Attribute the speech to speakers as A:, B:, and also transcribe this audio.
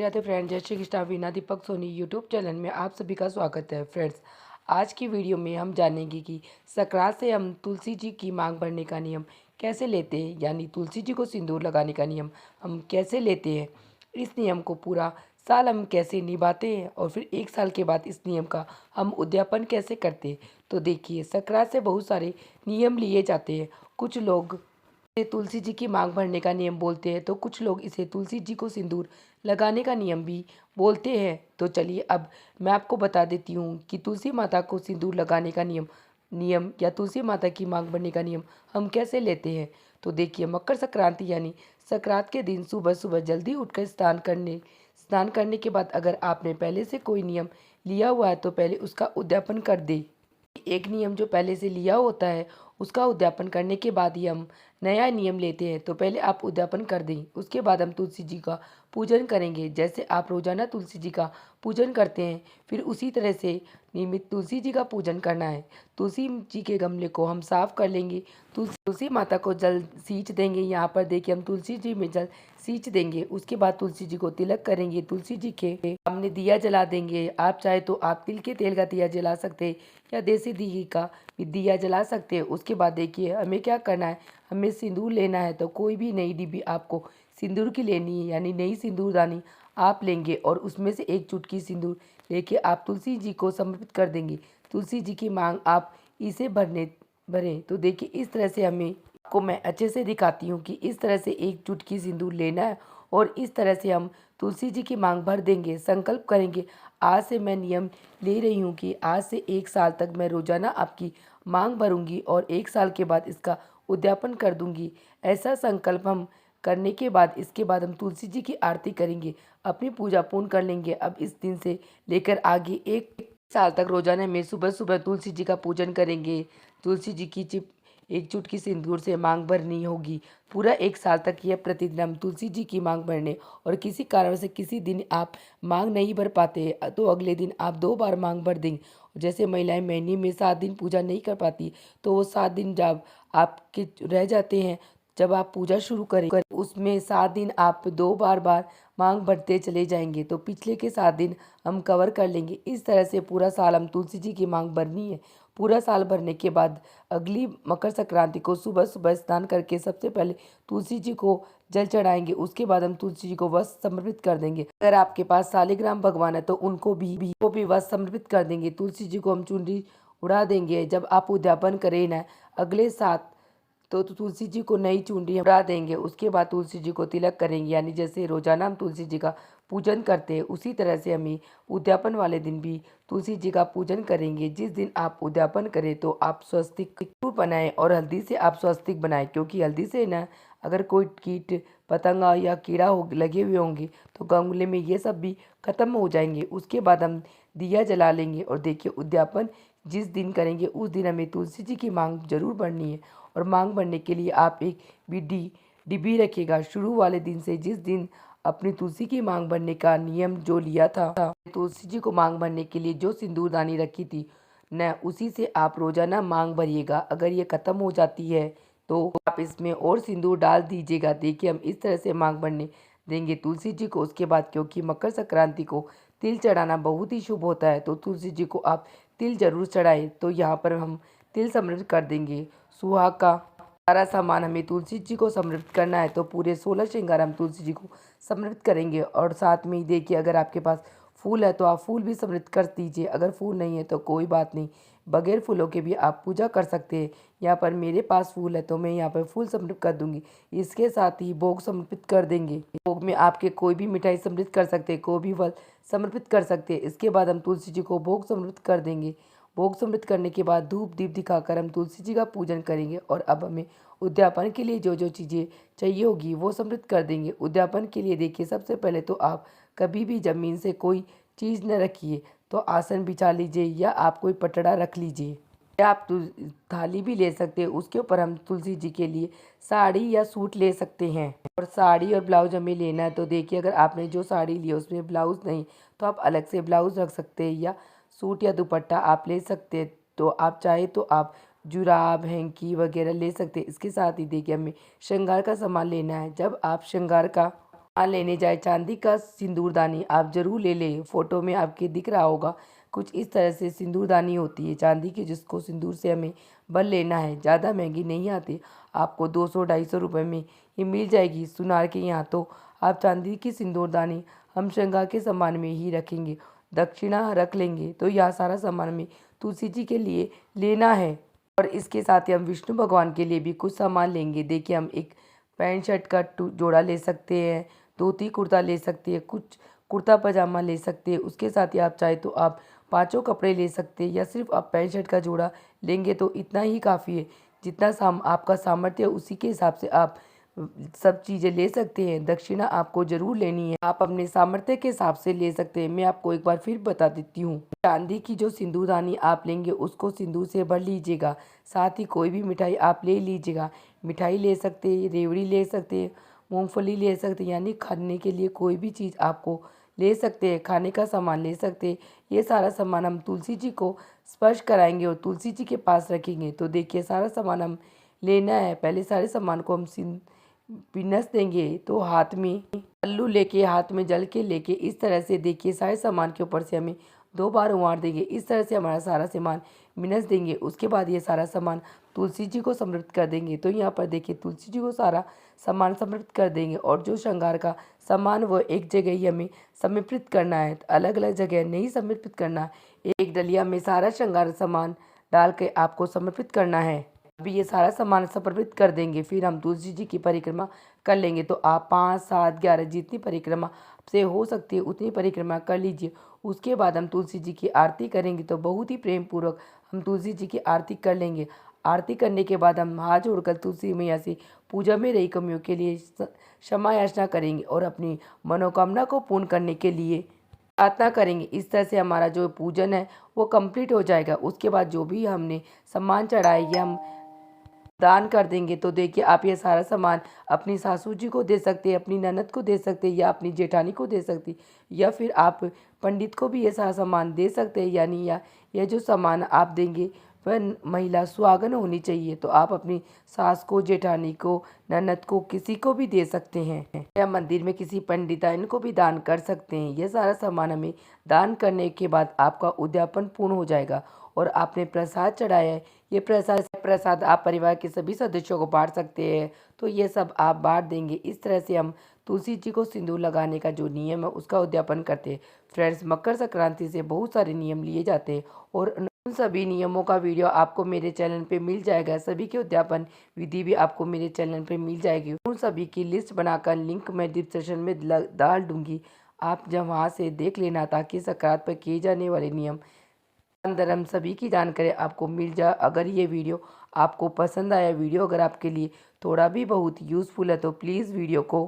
A: Radhe friends, जय Shri Krishna. Veena Deepak Soni YouTube channel में आप सभी का स्वागत है। फ्रेंड्स, आज की वीडियो में हम जानेंगे कि संक्रांत से हम तुलसी जी की मांग भरने का नियम कैसे लेते हैं, यानी तुलसी जी को सिंदूर लगाने का नियम हम कैसे लेते हैं, इस नियम को पूरा साल हम कैसे निभाते हैं और फिर एक साल के बाद इस नियम का हम उद्यापन कैसे करते हैं। तो देखिए, संक्रांत से बहुत सारे नियम लिए जाते हैं। कुछ लोग इसे तुलसी जी की मांग भरने का नियम बोलते हैं, तो कुछ लोग इसे तुलसी जी को सिंदूर लगाने का नियम भी बोलते हैं। तो चलिए अब मैं आपको बता देती हूँ कि तुलसी माता को सिंदूर लगाने का नियम नियम या तुलसी माता की मांग भरने का नियम हम कैसे लेते हैं। तो देखिए, मकर संक्रांति यानी संक्रांत के दिन सुबह सुबह जल्दी उठकर स्नान करने के बाद अगर आपने पहले से कोई नियम लिया हुआ है तो पहले उसका उद्यापन कर दे। एक नियम जो पहले से लिया होता है उसका उद्यापन करने के बाद ही हम नया नियम लेते हैं। तो पहले आप उद्यापन कर दें, उसके बाद हम तुलसी जी का पूजन करेंगे। जैसे आप रोजाना तुलसी जी का पूजन करते हैं, फिर उसी तरह से नियमित तुलसी जी का पूजन करना है। तुलसी जी के गमले को हम साफ कर लेंगे। तुलसी माता को जल सींच देंगे। यहाँ पर देखिए, हम तुलसी जी में जल सींच देंगे। उसके बाद तुलसी जी को तिलक करेंगे। तुलसी जी के सामने दिया जला देंगे। आप चाहे तो आप तिल के तेल का दिया जला सकते हैं या देसी घी का भी दिया जला सकते हैं। उसके बाद देखिए, हमें क्या करना है, हमें सिंदूर लेना है। तो कोई भी नई डिब्बी आपको सिंदूर की लेनी है, यानी नई सिंदूरदानी आप लेंगे और उसमें से एक चुटकी सिंदूर लेके आप तुलसी जी को समर्पित कर देंगे। तुलसी जी की मांग आप इसे भरें। तो देखिए, इस तरह से हमें आपको मैं अच्छे से दिखाती हूँ कि इस तरह से एक चुटकी सिंदूर लेना है और इस तरह से हम तुलसी जी की मांग भर देंगे। संकल्प करेंगे, आज से मैं नियम ले रही हूँ कि आज से एक साल तक मैं रोजाना आपकी मांग भरूंगी और एक साल के बाद इसका उद्यापन कर दूंगी। ऐसा संकल्प हम करने के बाद इसके बाद हम तुलसी जी की आरती करेंगे, अपनी पूजा पूर्ण कर लेंगे। अब इस दिन से लेकर आगे एक साल तक रोजाना में सुबह सुबह तुलसी जी का पूजन करेंगे। तुलसी जी की एक चुटकी सिंदूर से मांग भरनी होगी। पूरा एक साल तक यह प्रतिदिन हम तुलसी जी की मांग भरने, और किसी कारण से किसी दिन आप मांग नहीं भर पाते तो अगले दिन आप 2 बार मांग भर दें। जैसे महिलाएं महीने में 7 दिन पूजा नहीं कर पाती, तो वो 7 दिन जब आपके रह जाते हैं, जब आप पूजा शुरू करें उसमें 7 दिन आप 2 बार मांग भरते चले जाएंगे, तो पिछले के 7 दिन हम कवर कर लेंगे। इस तरह से पूरा साल हम तुलसी जी की मांग भरनी है। पूरा साल भरने के बाद अगली मकर संक्रांति को सुबह सुबह स्नान करके सबसे पहले तुलसी जी को जल चढ़ाएंगे। उसके बाद हम तुलसी जी को वस्त्र समर्पित कर देंगे। अगर आपके पास शालिग्राम भगवान है तो उनको भी वस्त्र समर्पित कर देंगे। तुलसी जी को हम चुनरी उड़ा देंगे। जब आप उद्यापन करें ना अगले 7, तो तुलसी जी को नई चुनरी उड़ा देंगे। उसके बाद तुलसी जी को तिलक करेंगे, यानी जैसे रोजाना हम तुलसी जी का पूजन करते हैं उसी तरह से हमें उद्यापन वाले दिन भी तुलसी जी का पूजन करेंगे। जिस दिन आप उद्यापन करें तो आप स्वस्तिक जरूर बनाएं और हल्दी से आप स्वस्तिक बनाएं, क्योंकि हल्दी से ना अगर कोई कीट पतंगा या कीड़ा हो लगे हुए होंगे तो गमले में ये सब भी खत्म हो जाएंगे। उसके बाद हम दिया जला लेंगे और देखिए, उद्यापन जिस दिन करेंगे उस दिन हमें तुलसी जी की मांग जरूर भरनी है। और मांग भरने के लिए आप एक डिब्बी रखिएगा। शुरू वाले दिन से जिस दिन अपनी तुलसी की मांग भरने का नियम जो लिया था, तुलसी जी को मांग भरने के लिए जो सिंदूरदानी रखी थी न, उसी से आप रोजाना मांग भरिएगा। अगर ये खत्म हो जाती है तो आप इसमें और सिंदूर डाल दीजिएगा। देखिए, हम इस तरह से मांग भरने देंगे तुलसी जी को। उसके बाद क्योंकि मकर संक्रांति को तिल चढ़ाना बहुत ही शुभ होता है, तो तुलसी जी को आप तिल जरूर चढ़ाएं। तो यहाँ पर हम तिल समर्पित कर देंगे। सुहाग का सारा सामान हमें तुलसी जी को समर्पित करना है, तो पूरे 16 श्रृंगार हम तुलसी जी को समर्पित करेंगे। और साथ में ही देखिए, अगर आपके पास फूल है तो आप फूल भी समर्पित कर दीजिए। अगर फूल नहीं है तो कोई बात नहीं, बगैर फूलों के भी आप पूजा कर सकते हैं। यहाँ पर मेरे पास फूल है तो मैं यहाँ पर फूल समर्पित कर दूंगी। इसके साथ ही भोग समर्पित कर देंगे। भोग में आपके कोई भी मिठाई समर्पित कर सकते हैं, कोई भी फल समर्पित कर सकते हैं। इसके बाद हम तुलसी जी को भोग समर्पित कर देंगे। भोग समर्पित करने के बाद धूप दीप दिखाकर हम तुलसी जी का पूजन करेंगे। और अब हमें उद्यापन के लिए जो जो चीज़ें चाहिए होगी वो समर्पित कर देंगे। उद्यापन के लिए देखिए, सबसे पहले तो आप कभी भी ज़मीन से कोई चीज़ न रखिए, तो आसन बिछा लीजिए या आप कोई पटड़ा रख लीजिए, या आप थाली भी ले सकते हैं। उसके ऊपर हम तुलसी जी के लिए साड़ी या सूट ले सकते हैं। और साड़ी और ब्लाउज हमें लेना है, तो देखिए, अगर आपने जो साड़ी ली है उसमें ब्लाउज नहीं तो आप अलग से ब्लाउज रख सकते हैं, या सूट या दुपट्टा आप ले सकते हैं। तो आप चाहे तो आप जुराब हैंकी वगैरह ले सकते हैं। इसके साथ ही देखिए, हमें श्रृंगार का सामान लेना है। जब आप श्रृंगार का लेने जाए चांदी का सिंदूरदानी आप ज़रूर ले लें। फ़ोटो में आपके दिख रहा होगा कुछ इस तरह से सिंदूरदानी होती है चांदी की, जिसको सिंदूर से हमें भर लेना है। ज़्यादा महंगी नहीं आती, आपको 200-250 रुपये में ये मिल जाएगी सुनार के यहाँ। तो आप चांदी की सिंदूरदानी हम श्रृंगार के सामान में ही रखेंगे, दक्षिणा रख लेंगे। तो यह सारा सामान हमें तुलसी जी के लिए लेना है। और इसके साथ ही हम विष्णु भगवान के लिए भी कुछ सामान लेंगे। देखिए, हम एक पैंट शर्ट का जोड़ा ले सकते हैं, धोती कुर्ता ले सकते हैं, कुछ कुर्ता पजामा ले सकते हैं। उसके साथ ही आप चाहे तो आप पाँचों कपड़े ले सकते हैं, या सिर्फ आप पैंट शर्ट का जोड़ा लेंगे तो इतना ही काफ़ी है। जितना आपका सामर्थ्य है उसी के हिसाब से आप सब चीज़ें ले सकते हैं। दक्षिणा आपको ज़रूर लेनी है, आप अपने सामर्थ्य के हिसाब से ले सकते हैं। मैं आपको एक बार फिर बता देती हूँ, चांदी की जो सिंदूरदानी आप लेंगे उसको सिंदूर से भर लीजिएगा। साथ ही कोई भी मिठाई आप ले लीजिएगा। मिठाई ले सकते हैं, रेवड़ी ले सकते हैं, मूंगफली ले सकते हैं, यानी खाने के लिए कोई भी चीज़ आपको ले सकते हैं, खाने का सामान ले सकते हैं। ये सारा सामान हम तुलसी जी को स्पर्श कराएंगे और तुलसी जी के पास रखेंगे। तो देखिए, सारा सामान हम लेना है। पहले सारे सामान को हम पिनस देंगे। तो हाथ में पल्लू लेके, हाथ में जल के लेके इस तरह से देखिए सारे सामान के ऊपर से हमें 2 बार उमार देंगे। इस तरह से हमारा सारा सामान मिनस देंगे। उसके बाद ये सारा सामान तुलसी जी को समर्पित कर देंगे। तो यहाँ पर देखिए, तुलसी जी को सारा सामान समर्पित कर देंगे। और जो श्रृंगार का सामान वो एक जगह ही हमें समर्पित करना है, अलग अलग जगह नहीं समर्पित करना। एक डलिया में सारा श्रृंगार सामान डाल के आपको समर्पित करना है। अभी ये सारा सामान समर्पित कर देंगे, फिर हम तुलसी जी की परिक्रमा कर लेंगे। तो आप 5, 7, 11 जितनी परिक्रमा से हो सकती है उतनी परिक्रमा कर लीजिए। उसके बाद हम तुलसी जी की आरती करेंगे। तो बहुत ही प्रेम पूर्वक हम तुलसी जी की आरती कर लेंगे। आरती करने के बाद हम हाथ जोड़कर तुलसी मैया से पूजा में रही कमियों के लिए क्षमा याचना करेंगे और अपनी मनोकामना को पूर्ण करने के लिए प्रार्थना करेंगे। इस तरह से हमारा जो पूजन है वो कंप्लीट हो जाएगा। उसके बाद जो भी हमने सामान चढ़ाए ये हम दान कर देंगे। तो देखिए, आप ये सारा सामान अपनी सासू जी को दे सकते हैं, अपनी ननद को दे सकते हैं, या अपनी जेठानी को दे सकती, या फिर आप पंडित को भी ये सारा सामान दे सकते हैं। यानी या यह जो सामान आप देंगे वह महिला सुहागन होनी चाहिए। तो आप अपनी सास को, जेठानी को, ननद को, किसी को भी दे सकते हैं, या मंदिर में किसी पंडिताइन को भी दान कर सकते हैं। यह सारा सामान हमें दान करने के बाद आपका उद्यापन पूर्ण हो जाएगा। और आपने प्रसाद चढ़ाया है, ये प्रसाद आप परिवार के सभी सदस्यों को बांट सकते हैं। तो ये सब आप बांट देंगे। इस तरह से हम तुलसी जी को सिंदूर लगाने का जो नियम है उसका उद्यापन करते हैं। फ्रेंड्स, मकर संक्रांति से बहुत सारे नियम लिए जाते हैं और उन सभी नियमों का वीडियो आपको मेरे चैनल पे मिल जाएगा। सभी के उद्यापन विधि भी आपको मेरे चैनल पे मिल जाएगी। उन सभी की लिस्ट बनाकर लिंक मैं डिस्क्रिप्शन में डाल दूंगी, आप जब वहाँ से देख लेना, ताकि संक्रांत पर किए जाने वाले नियम अंदर हम सभी की जानकारी आपको मिल जाए। अगर ये वीडियो आपको पसंद आया, वीडियो अगर आपके लिए थोड़ा भी बहुत यूज़फुल है, तो प्लीज़ वीडियो को